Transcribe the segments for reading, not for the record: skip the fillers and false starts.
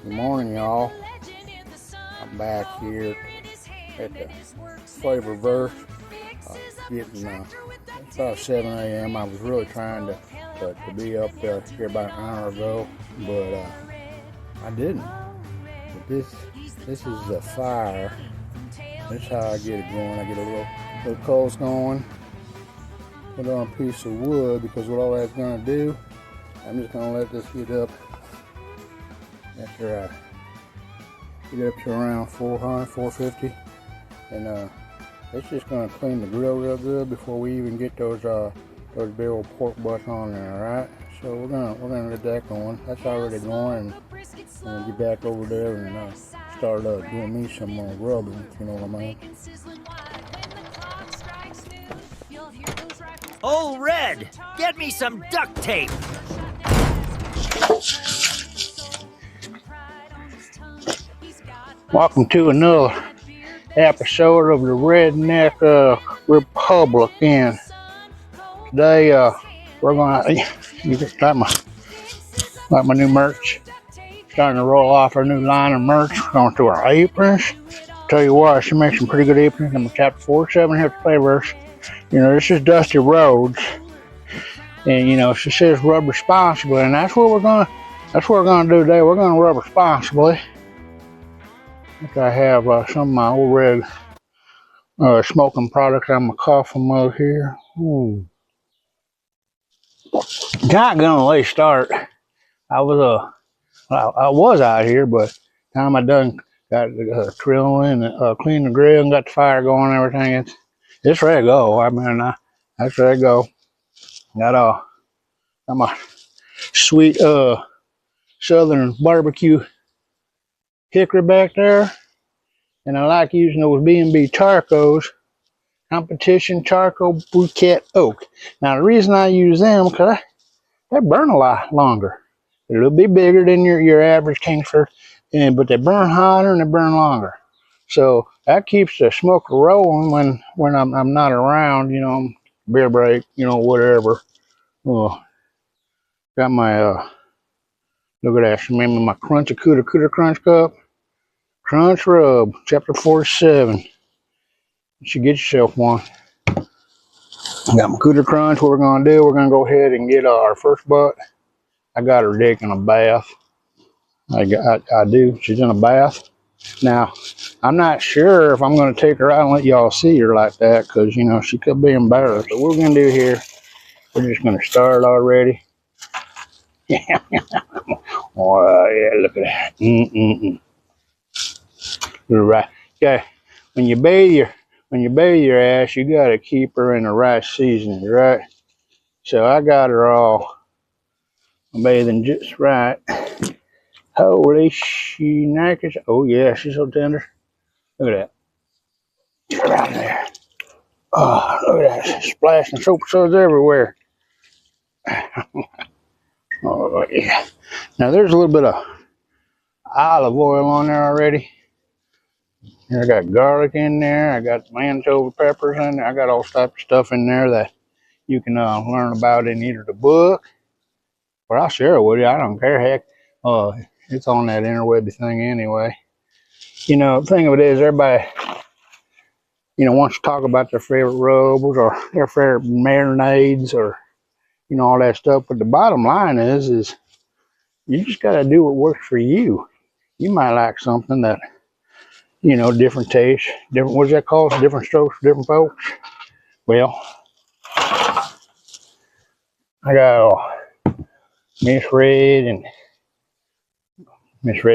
Good morning, y'all. I'm back here at the Flavorverse, getting it's about 7 a.m. I was really trying to be up here about an hour ago, but I didn't. But this is a fire. That's how I get it going. I get a little coals going, put on a piece of wood, because what all that's gonna do, I'm just gonna let this heat up after I get up to around 400, 450, and it's just gonna clean the grill real good before we even get those big old pork butts on there. All right, so we're gonna let that going. That's already going, and I'm gonna get back over there and start doing me some more rubbing, if you know what I mean. Oh, Red, get me some duct tape. Welcome to another episode of the Redneck Republican. Today we're gonna, you just got my new merch. Starting to roll off our new line of merch. We're going to our aprons. Tell you what, she makes some pretty good aprons. I'm chapter 47 here at the Flavorverse. You know, this is Dusty Roads, and you know, she says rub responsibly, and that's what we're gonna do today. We're gonna rub responsibly. I have some of my old red smoking products. I'm a coffee mug here. Not gonna late start. I was out here, but time I done got drilling and cleaned the grill and got the fire going and everything, it's ready to go. I mean, that's ready to go. Got my sweet southern barbecue hickory back there, and I like using those B&B charcoals, competition charcoal briquette oak. Now the reason I use them, because they burn a lot longer. They're a little bit bigger than your average Kingsford, but they burn hotter and they burn longer. So that keeps the smoke rolling when I'm not around, you know, beer break, you know, whatever. Got my look at that, remember my Red and Cooter Crunch Cup. Crunch Rub, chapter 47. You should get yourself one. I got my Cooter Crunch. What we're gonna do, we're gonna go ahead and get our first butt. I got her taking a bath. I do. She's in a bath. Now, I'm not sure if I'm going to take her out and let y'all see her like that, because, you know, she could be embarrassed. But what we're going to do here, we're just going to start already. Yeah. Oh, yeah, look at that. Right. Okay. When you bathe your ass, you got to keep her in the right seasoning, right? So I got her all bathing just right. Holy shnikers. Oh yeah, she's so tender. Look at that. Get her out there. Oh, look at that. Splashing soap suds everywhere. Oh yeah. Now there's a little bit of olive oil on there already. Here I got garlic in there. I got manitoba peppers in there. I got all types of stuff in there that you can learn about in either the book, or I'll share it with you. I don't care. Heck, it's on that interwebby thing anyway. You know, the thing of it is, everybody, you know, wants to talk about their favorite rubs or their favorite marinades or, you know, all that stuff. But the bottom line is you just got to do what works for you. You might like something that, you know, different taste, different, what's that called? Different strokes for different folks. Well, I got Miss Red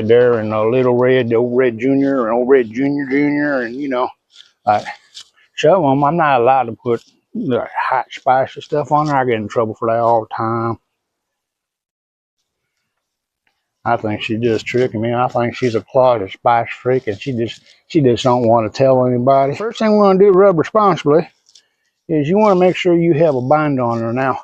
there, and Little Red, the Old Red Junior, and Old Red Junior, and you know, like some of them, I'm not allowed to put the hot spicy stuff on there. I get in trouble for that all the time. I think she's just tricking me. I think she's a closet spice freak, and she just don't want to tell anybody. First thing we want to do, rub responsibly, is you want to make sure you have a binder on her. Now,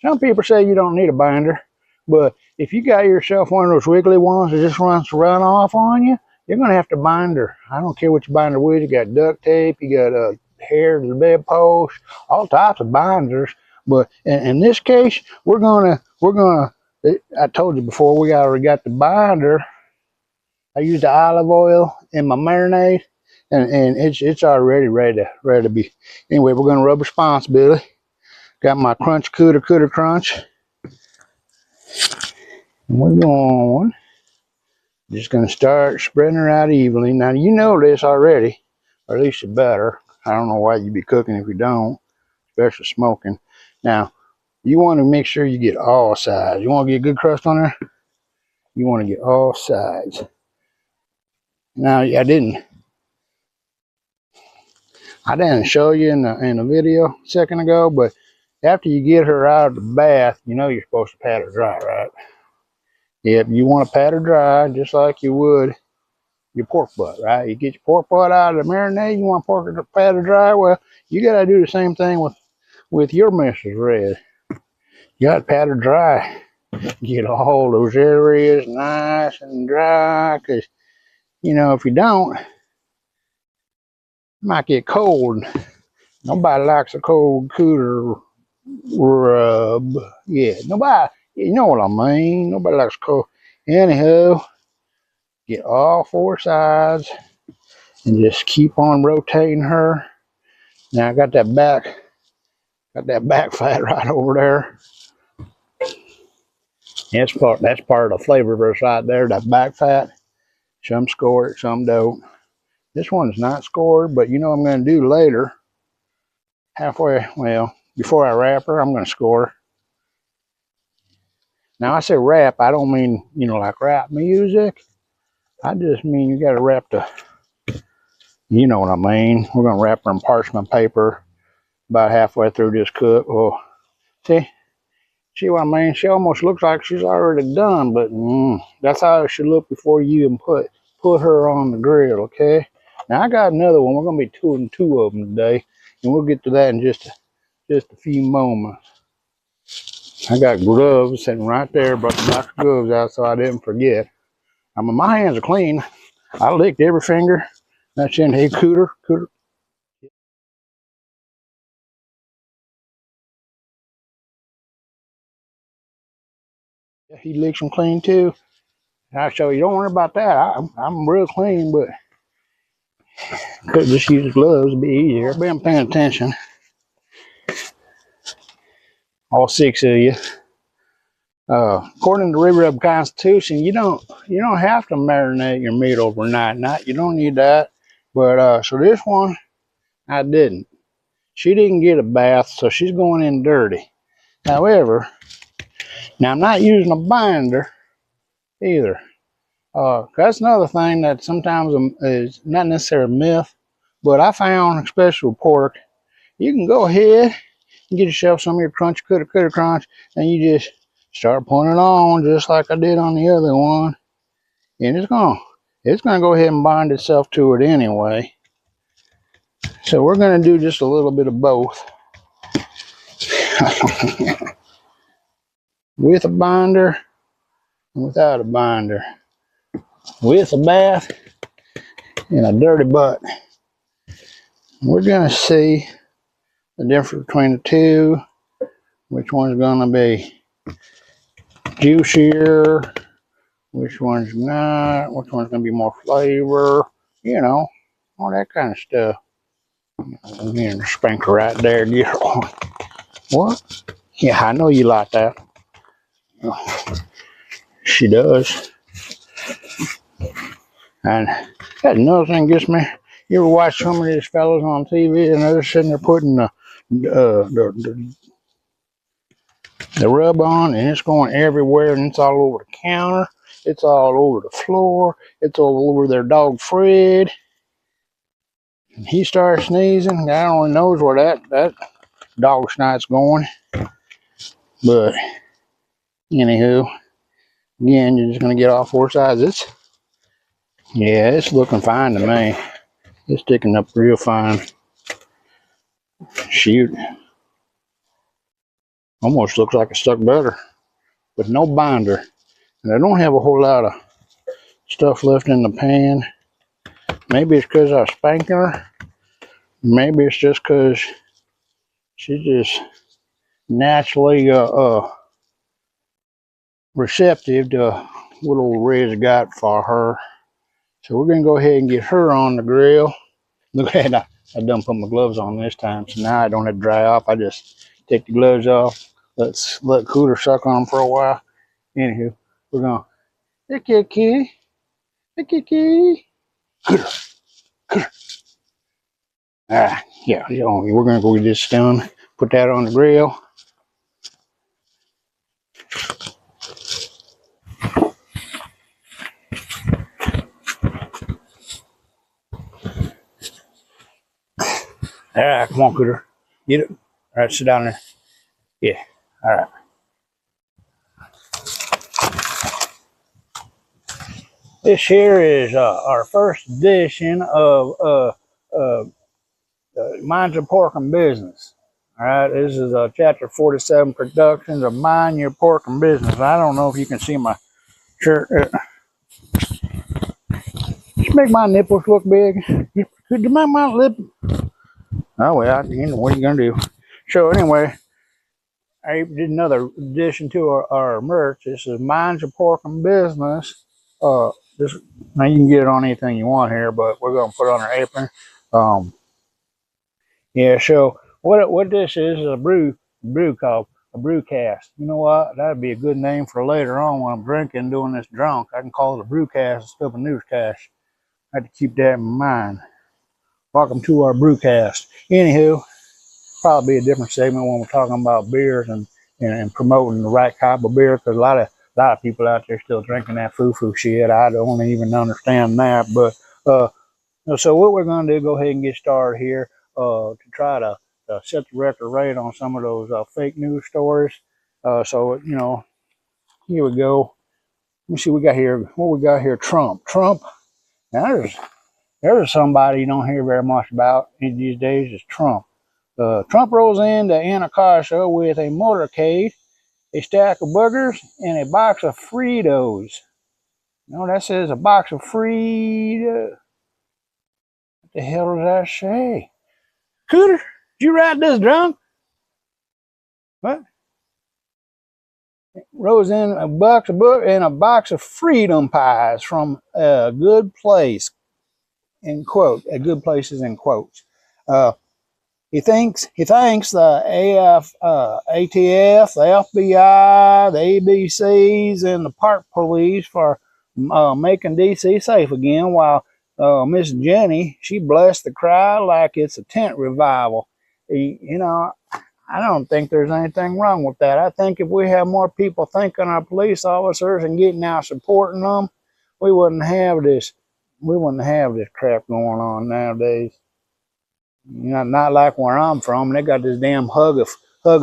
some people say you don't need a binder, but if you got yourself one of those wiggly ones that just wants to run off on you, you're going to have to bind her. I don't care what you bind her with. You got duct tape, you got hair to the bedpost, all types of binders. But in this case, we're gonna I told you before, we already got the binder. I used the olive oil in my marinade, and it's already ready to be. Anyway, we're gonna rub responsibility. Got my crunch cooter crunch. And we're going. Just gonna start spreading her out evenly. Now you know this already, or at least you better. I don't know why you'd be cooking if you don't, especially smoking. Now you want to make sure you get all sides. You want to get a good crust on there. You want to get all sides. Now I didn't show you in the video a second ago, but after you get her out of the bath, you know you're supposed to pat her dry, right? Yep, you want to pat her dry just like you would your pork butt, right? You get your pork butt out of the marinade, you want pork to pat her dry. Well, you got to do the same thing with your Mrs. Red. You got to pat her dry. Get all those areas nice and dry, because you know if you don't, it might get cold. Nobody likes a cold cooter rub. Yeah, nobody. You know what I mean? Nobody likes cold. Anyhow, get all four sides and just keep on rotating her. Now I got that back fat right over there. That's part of the Flavorverse right there. That back fat. Some score it, some don't. This one's not scored, but you know what I'm going to do later. Halfway, well, before I wrap her, I'm going to score. Now I say wrap, I don't mean, you know, like rap music. I just mean you got to wrap the, you know what I mean. We're going to wrap her in parchment paper about halfway through this cook. Well, see what I mean? She almost looks like she's already done, but that's how it should look before you even put her on the grill, okay? Now I got another one. We're going to be doing two of them today, and we'll get to that in just a few moments. I got gloves sitting right there. Brought the box of gloves out so I didn't forget. I mean, my hands are clean. I licked every finger. That's in. Hey, Cooter. He licks them clean too. And I show you, don't worry about that. I'm real clean, but could just use gloves to be easier. But I'm paying attention. All six of you. According to the Rib Constitution, you don't have to marinate your meat overnight. You don't need that. But so this one, I didn't. She didn't get a bath, so she's going in dirty. However, now I'm not using a binder either. That's another thing that sometimes is not necessarily a myth, but I found, especially with pork, you can go ahead and get yourself some of your crunch cooter crunch, and you just start putting it on just like I did on the other one, and it's gonna go ahead and bind itself to it anyway. So we're gonna do just a little bit of both. With a binder and without a binder. With a bath and a dirty butt. We're gonna see the difference between the two, which one's gonna be juicier, which one's not, which one's gonna be more flavor, you know, all that kind of stuff. Again, spanker right there, get her on. What? Yeah, I know you like that. She does. And that's another thing gets me. You ever watch some of these fellas on TV and they're sitting there putting the rub on, and it's going everywhere, and it's all over the counter, it's all over the floor, it's all over their dog Fred. And he starts sneezing. God only knows where that dog snot's going. But anywho, again, you're just gonna get all four sides. It's looking fine to me. It's sticking up real fine. Shoot. Almost looks like it stuck better. With no binder. And I don't have a whole lot of stuff left in the pan. Maybe it's because I spanked her. Maybe it's just because she just naturally receptive to what old Red's got for her. So we're gonna go ahead and get her on the grill. Look at that, I done put my gloves on this time, so now I don't have to dry off. I just take the gloves off, let Cooter suck on them for a while. Anywho, we're gonna, hey kitty, hey kitty, Cooter, Cooter. Yeah, we're gonna go get this done, put that on the grill. All right, come on, Cooter, get it. All right, sit down there. Yeah, all right. This here is our first edition of Mind Your Pork and Business. All right, this is Chapter 47 Productions of Mind Your Pork and Business. I don't know if you can see my shirt. Just make my nipples look big. Could you make my lip? Oh, well, you know, what are you going to do? So, anyway, I did another addition to our merch. This is Mind Your Pork and Business. This, now, you can get it on anything you want here, but we're going to put it on our apron. Yeah, so what this is a brew called a brew cast. You know what? That'd be a good name for later on when I'm drinking, doing this drunk. I can call it a brew cast instead of a newscast. I have to keep that in mind. Welcome to our brew cast. Anywho, probably be a different segment when we're talking about beers and promoting the right type of beer, because a lot of people out there still drinking that foo-foo shit. I don't even understand that. But so what we're going to do, go ahead and get started here to try to set the record rate on some of those fake news stories. So, you know, here we go. Let me see what we got here. Trump. Now, there's somebody you don't hear very much about these days is Trump. Trump rolls into Anacasto with a motorcade, a stack of boogers, and a box of Fritos. No, that says a box of Fritos. What the hell does that say? Cooter, did you ride this drunk? What? Rolls in a box of boogers and a box of freedom pies from a good place. In quote, a good place is in quotes. He thanks the ATF, the FBI, the ABCs, and the park police for making DC safe again, while Miss Jenny, she blessed the crowd like it's a tent revival. You know, I don't think there's anything wrong with that. I think if we have more people thanking our police officers and getting out supporting them, we wouldn't have this crap going on nowadays. You know, not like where I'm from. They got this damn hug a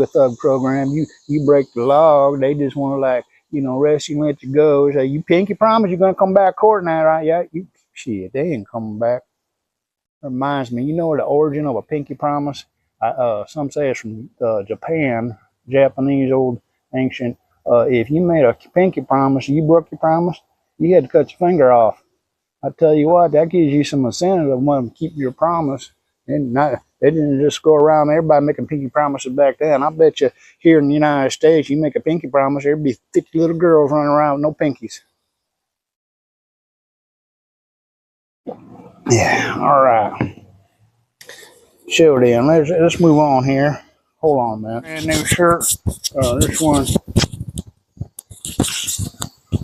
thug program. You break the law, they just want to, like, you know, arrest you and let you go. Say, you pinky promise you're gonna come back to court now, right? Yeah, shit, they ain't coming back. Reminds me, you know the origin of a pinky promise? Some say it's from Japan, Japanese old ancient. If you made a pinky promise, you broke your promise, you had to cut your finger off. I tell you what, that gives you some incentive of wanting to keep your promise. And they didn't just go around everybody making pinky promises back then. I bet you here in the United States, you make a pinky promise, there'd be 50 little girls running around with no pinkies. Yeah, all right. Showdown. Let's move on here. Hold on a minute. Brand new shirt. This one.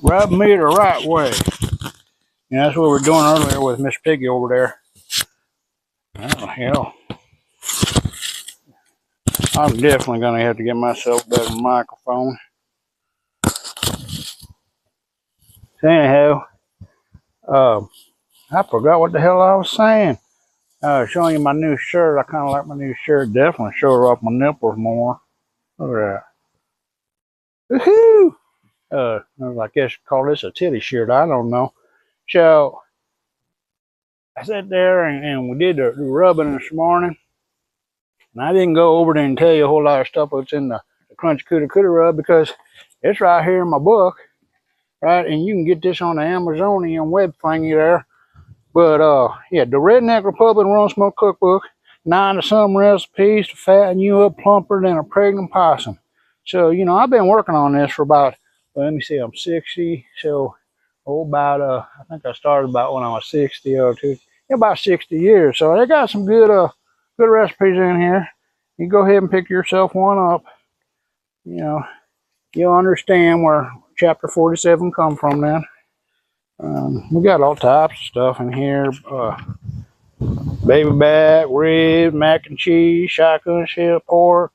Rub me the right way. Yeah, that's what we were doing earlier with Miss Piggy over there. Oh, hell. I'm definitely going to have to get myself a better microphone. So anyhow, I forgot what the hell I was saying. Showing you my new shirt. I kind of like my new shirt. Definitely show off my nipples more. Look at that. Woohoo! I guess call this a titty shirt. I don't know. So I sat there and we did the rubbing this morning. And I didn't go over there and tell you a whole lot of stuff that's in the Crunchy Cooter rub, because it's right here in my book, right? And you can get this on the Amazonian web thingy there. But yeah, the Redneck Republic Run Smoke Cookbook, 9 of some recipes to fatten you up plumper than a pregnant possum. So, you know, I've been working on this for about Well, let me see, I'm 60, so about I think I started about when I was 60 or two, about 60 years. So they got some good recipes in here. You go ahead and pick yourself one up. You know, you'll understand where chapter 47 come from then. We got all types of stuff in here. Baby back, ribs, mac and cheese, shotgun shell pork,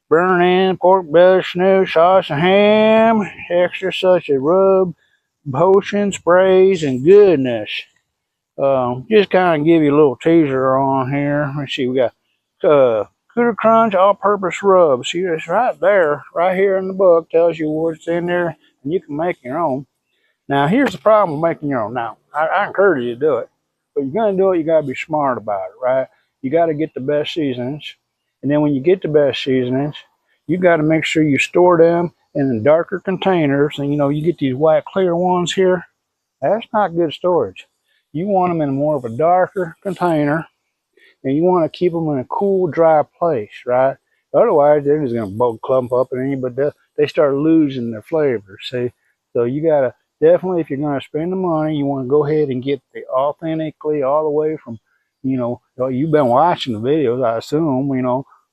burn-in, pork belly, snoo, sauce, and ham. Extras such as rub, potion, sprays, and goodness. Just kind of give you a little teaser on here. Let's see, we got Cooter Crunch all-purpose rub. See, it's right there, right here in the book, tells you what's in there, and you can make your own. Now, here's the problem with making your own. Now, I encourage you to do it, but you're going to do it, you got to be smart about it, right? You got to get the best seasonings, and then when you get the best seasonings, you got to make sure you store them in darker containers. And you get these white clear ones here. That's not good storage. You want them in more of a darker container, and you want to keep them in a cool, dry place, right? Otherwise, they're just going to clump up in you, but they start losing their flavor, see? So you got to definitely, if you're going to spend the money, you want to go ahead and get the authentically all the way from, you've been watching the videos, I assume,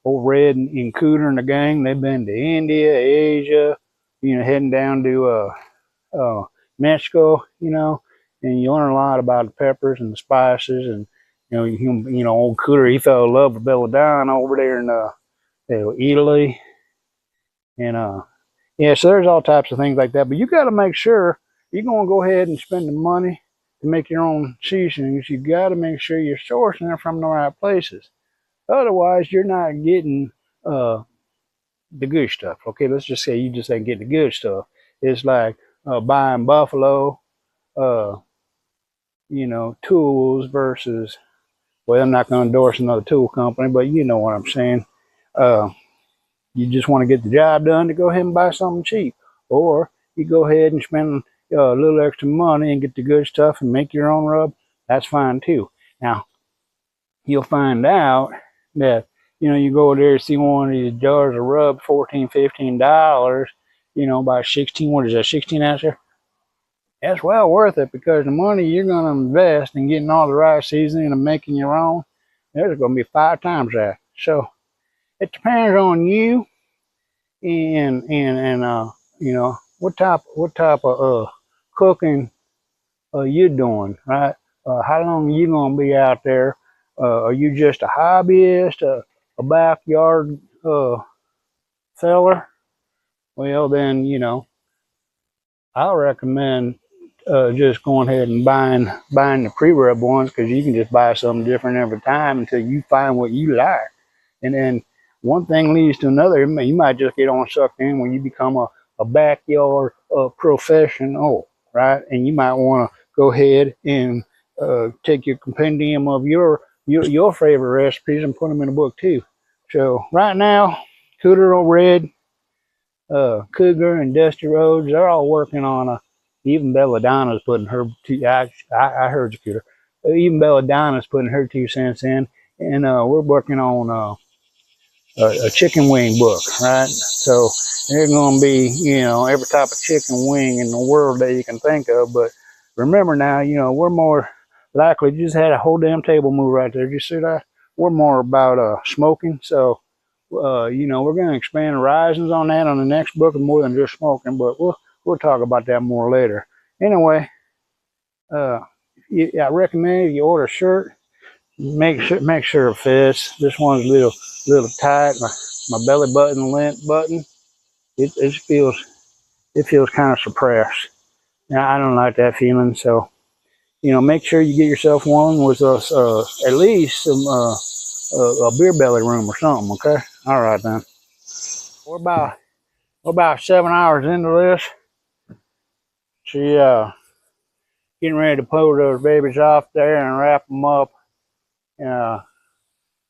old Red and Cooter and the gang, they've been to India, Asia, heading down to Mexico, and you learn a lot about the peppers and the spices. And old Cooter, he fell in love with belladonna over there in Italy. And yeah, so there's all types of things like that. But you got to make sure you're going to go ahead and spend the money to make your own seasonings. You got to make sure you're sourcing it from the right places. Otherwise, you're not getting the good stuff. Okay, let's just say you just ain't getting the good stuff. It's like buying Buffalo, tools versus, well, I'm not going to endorse another tool company, but you know what I'm saying. You just want to get the job done, to go ahead and buy something cheap. Or you go ahead and spend a little extra money and get the good stuff and make your own rub. That's fine too. Now, you'll find out that, you go there and see one of these jars of rub, $14, $15, by 16, what is that, 16 ounces? That's well worth it, because the money you're going to invest in getting all the right seasoning and making your own, there's going to be 5 times that. So it depends on you and what type of cooking you doing, right? How long are you going to be out there? Are you just a hobbyist, a backyard feller? Well, then, I'll recommend just going ahead and buying the pre-rub ones, because you can just buy something different every time until you find what you like. And then one thing leads to another. You might just get on sucked in when you become a backyard professional, right? And you might want to go ahead and take your compendium of your favorite recipes and put them in a book too. So right now, Cooter, Red, Cougar, and Dusty Rhodes, they're all working on even Belladonna's putting her I heard you, Cooter. Even Belladonna's putting her 2 cents in, and we're working on a chicken wing book, right? So there's going to be, every type of chicken wing in the world that you can think of. But remember now, we're more likely, just had a whole damn table move right there. Did you see that? We're more about smoking. So, we're going to expand horizons on that on the next book, and more than just smoking. But we'll talk about that more later. Anyway, I recommend if you order a shirt, make sure it fits. This one's a little tight. My belly button, lint button, it feels kind of suppressed. Now, I don't like that feeling. So, make sure you get yourself one with at least some a beer belly room or something. Okay. All right then. We're about 7 hours into this. She getting ready to pull those babies off there and wrap them up.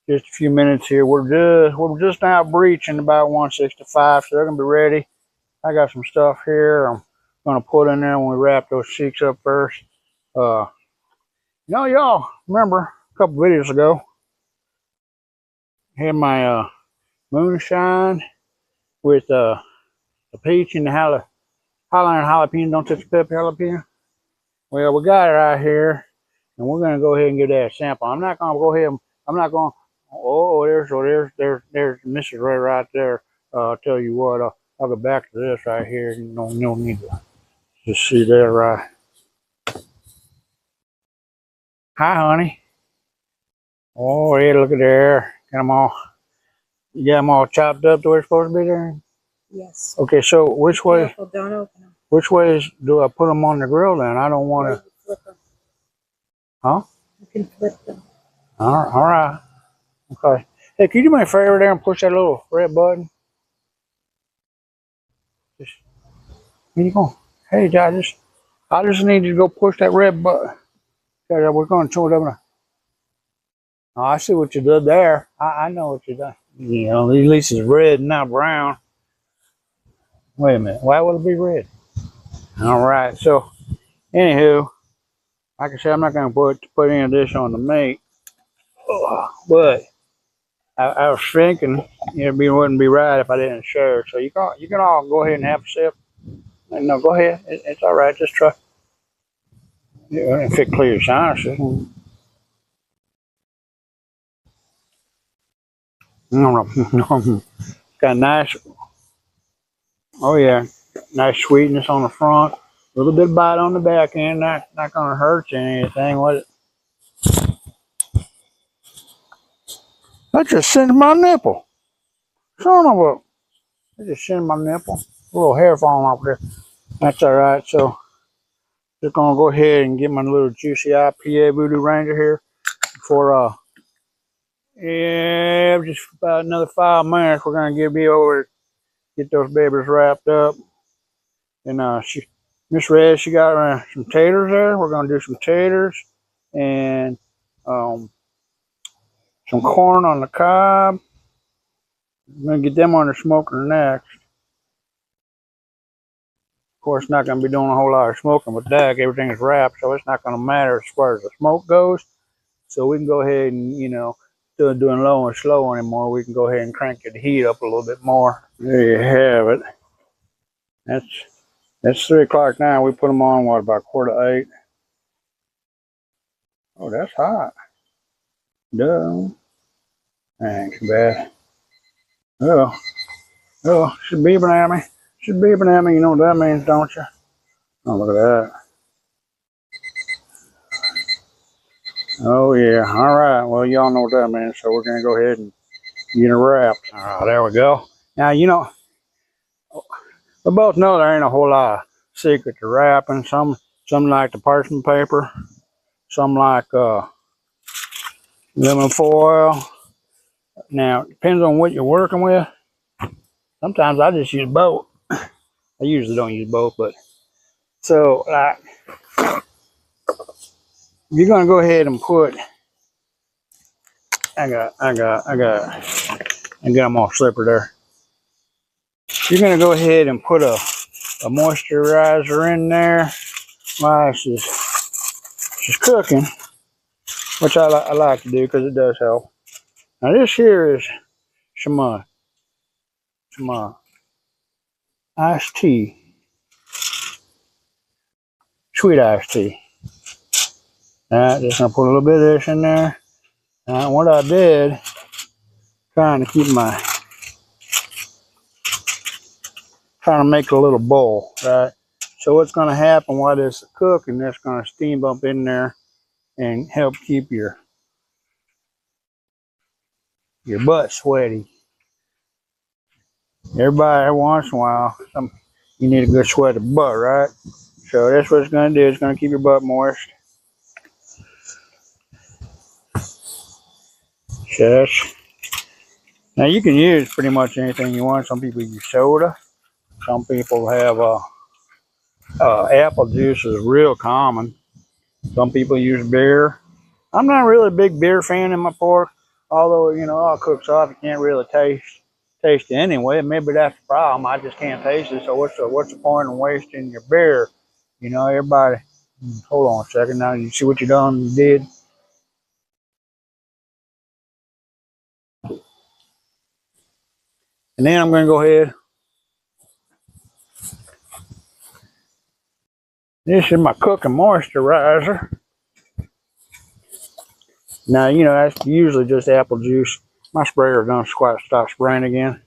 Just a few minutes here. We're just now breaching about 165, so they're gonna be ready. I got some stuff here I'm gonna put in there when we wrap those cheeks up first. Y'all remember a couple videos ago, I had my moonshine with the peach and the Highline jalapeno. Don't touch the pepper jalapeno. Well, we got it right here, and we're gonna go ahead and give that a sample. I'm not gonna go ahead. I'm not gonna. Oh, there's Mrs. Ray right there. I'll tell you what. I'll go back to this right here. You don't need to just see that right. Hi, honey. Oh, yeah, look at there. Got them all. You got them all chopped up to where it's supposed to be there. Yes. Okay, so which way? Careful, don't open them. Which ways do I put them on the grill then? I don't want to. Flip them. Huh? You can flip them. All right. Okay. Hey, can you do me a favor there and push that little red button? Just, here you go. Hey, I just need you to go push that red button. Okay, we're going to show it up. Oh, I see what you did there. I know what you done. You know, at least it's red and not brown. Wait a minute. Why would it be red? All right. So, anywho, like I said, I'm not going to put any of this on the meat. But I was thinking it wouldn't be right if I didn't share. So you can all go ahead and have a sip. No, go ahead. It's all right. Just try. Yeah, if it clears, honestly. No. Got nice. Oh yeah, nice sweetness on the front. A little bit of bite on the back end. Not gonna hurt you or anything, was it? That just singed my nipple. Son of a. That just singed my nipple. A little hair falling off there. That's all right. So just gonna go ahead and get my little juicy IPA Voodoo Ranger here for yeah, just about another 5 minutes. We're gonna be over, get those babies wrapped up. And Miss Red, she got some taters there. We're gonna do some taters and some corn on the cob. I'm gonna get them on the smoker next. Of course, not gonna be doing a whole lot of smoking with that. Everything is wrapped, so it's not gonna matter as far as the smoke goes. So we can go ahead and, you know, instead of doing low and slow anymore, we can go ahead and crank the heat up a little bit more. There you have it. That's 3 o'clock now. We put them on, what, about 7:45? Oh, that's hot. Duh. That ain't too bad. Oh, she's beeping at me. She's beeping at me. You know what that means, don't you? Oh, look at that. Oh, yeah. All right. Well, y'all know what that means. So we're going to go ahead and get it wrapped. All right, there we go. Now, you know, we both know there ain't a whole lot of secret to wrapping. Some like the parchment paper. Some like aluminum foil. Now, it depends on what you're working with. Sometimes I just use both. I usually don't use both, but so like you're gonna go ahead and put. I got them all slippery there. You're gonna go ahead and put a moisturizer in there while she's cooking, which I like to do because it does help. Now this here is some iced tea, sweet iced tea. Alright, just gonna put a little bit of this in there. What I did, trying to make a little bowl, right? So what's gonna happen while this is cooking, that's gonna steam up in there and help keep your butt sweaty. Everybody, every once in a while, you need a good sweaty butt, right? So that's what it's gonna do. It's gonna keep your butt moist. Shush. Now you can use pretty much anything you want. Some people use soda. Some people have apple juice is real common. Some people use beer. I'm not really a big beer fan in my pork, although you know all cooks off. You can't really taste it anyway. Maybe that's the problem. I just can't taste it. So what's the point in wasting your beer? You know, everybody. Hold on a second. Now you see what you did. And then I'm going to go ahead This is my cooking moisturizer. Now, you know, that's usually just apple juice. My sprayer done quite stop spraying again.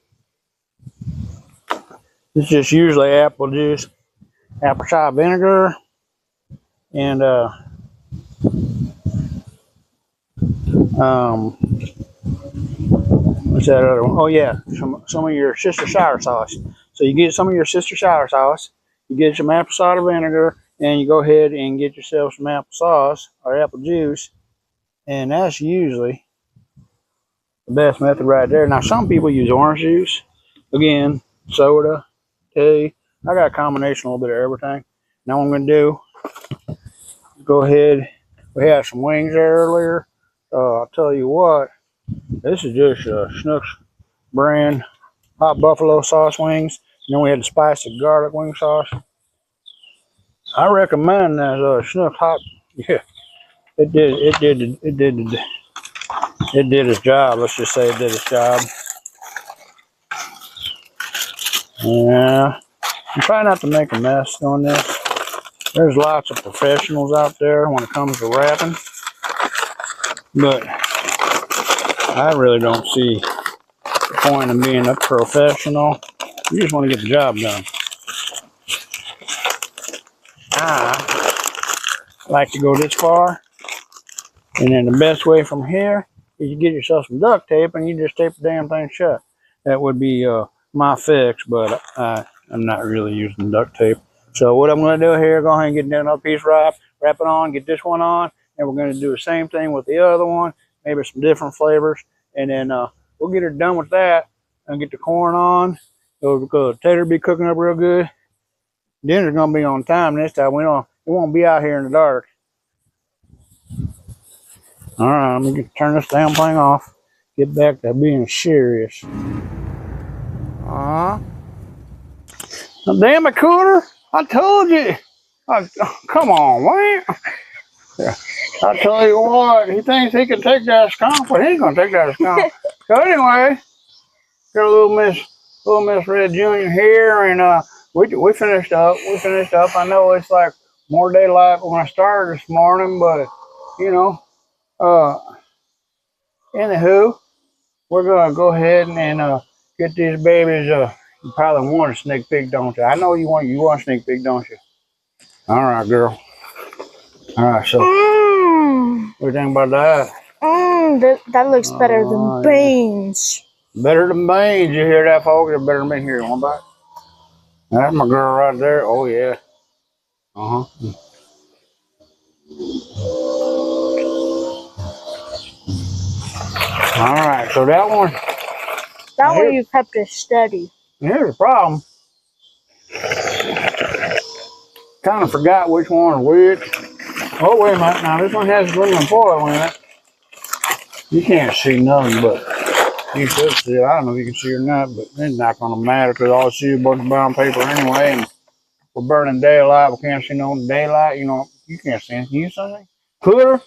It's just usually apple juice, apple cider vinegar, and what's that other one? Oh yeah, some of your sister sour sauce. So you get some of your sister sour sauce, you get some apple cider vinegar, and you go ahead and get yourself some apple sauce or apple juice, and that's usually the best method right there. Now some people use orange juice, again, soda, tea. I got a combination, a little bit of everything. Now what I'm gonna do, go ahead. We had some wings there earlier. I'll tell you what, this is just Schnucks brand hot buffalo sauce wings. And then we had the spicy garlic wing sauce. I recommend that Schnucks hot. Yeah, it did its job. Let's just say it did its job. Yeah, I'm trying not to make a mess on this. There's lots of professionals out there when it comes to wrapping, but I really don't see the point of being a professional. You just want to get the job done. I like to go this far, and then the best way from here is you get yourself some duct tape and you just tape the damn thing shut. That would be my fix, but I'm not really using duct tape. So what I'm going to do here, go ahead and get another piece wrap it on, get this one on, and we're going to do the same thing with the other one, maybe some different flavors, and then we'll get her done with that and get the corn on. Because the tater be cooking up real good. Dinner's going to be on time this time. It won't be out here in the dark. All right, let me turn this damn thing off. Get back to being serious. Damn it, Cooter! I told you. Come on, man. I tell you what, he thinks he can take that skunk, but he ain't gonna take that skunk. So anyway, got a little Miss Red Jr. here, and we finished up. I know it's like more daylight when I started this morning, but you know, anywho, we're gonna go ahead and get these babies. You probably want a sneak peek, don't you? I know you want a sneak peek, don't you? All right, girl. All right, so what do you think about that? That looks better than beans. Better than beans. You hear that, folks? It's better than me here. One bite. That's my girl right there. Oh yeah. All right, so that one. That one you kept it steady. Here's the problem. Kind of forgot which one is which. Oh, wait a minute. Now, this one has aluminum foil in it. You can't see nothing, but you should see it. I don't know if you can see it or not, but it's not going to matter because all I see is a bunch of brown paper anyway. And we're burning daylight. We can't see no daylight. You know, you can't see anything. You see anything? Cooter?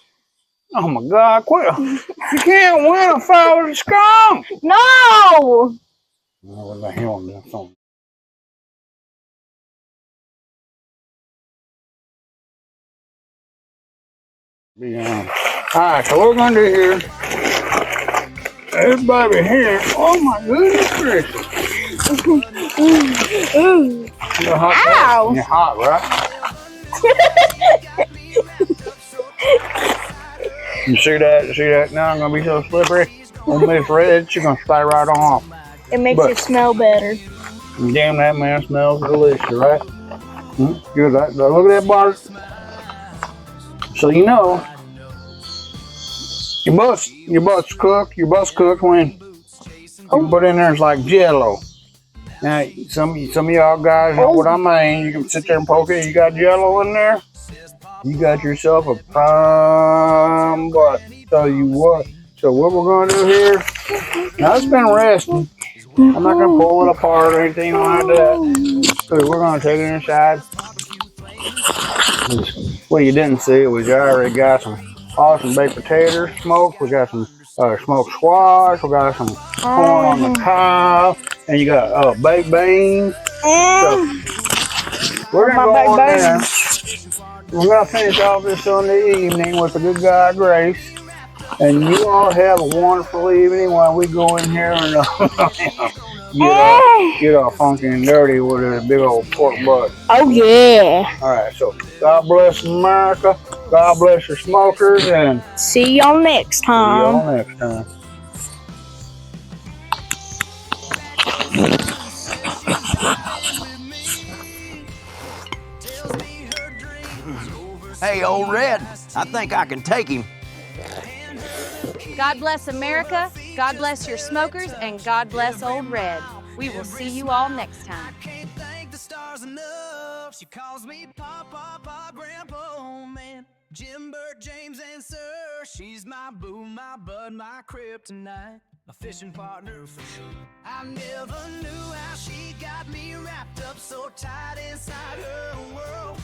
Oh, my God. Quit. You can't win a fight with a skunk. No! What the hell is that song? Alright, so what we're gonna do here, everybody here, oh my goodness gracious. You're hot. Ow! You're hot, right? You see that? See that? Now I'm gonna be so slippery. On Miss Red, she's gonna stay right on off. It makes it smell better. Damn, that man smells delicious, right? Good. Look at that bar. So you know, your butt's cooked when you put in there it's like Jello. Now some of y'all guys know what I mean. You can sit there and poke it. You got Jello in there. You got yourself a prime butt. Tell you what. So what we're gonna do here? Now it's been resting. I'm not gonna pull it apart or anything like that. So we're gonna take it inside. What you didn't see was you already got some awesome baked potatoes smoked. We got some smoked squash. We got some corn on the cob, and you got baked beans. So we're gonna go on there. we're gonna finish off this Sunday evening with the good God grace. And you all have a wonderful evening while we go in here and get all funky and dirty with a big old pork butt. Oh yeah. All right, so God bless America. God bless your smokers, and See y'all next see time. y'all next time. Hey, old Red, I think I can take him. God bless America, God bless your smokers, and God bless Old Red. We will see you all next time. Can't thank the stars enough. She calls me Papa, Grandpa, oh man. Jim, Bert, James, and Sir. She's my boo, my bud, my kryptonite. My fishing partner for sure. I never knew how she got me wrapped up so tight inside her world.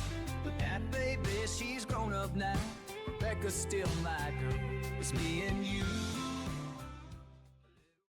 But that baby, she's grown up now. Rebecca's still my girl. It's me and you.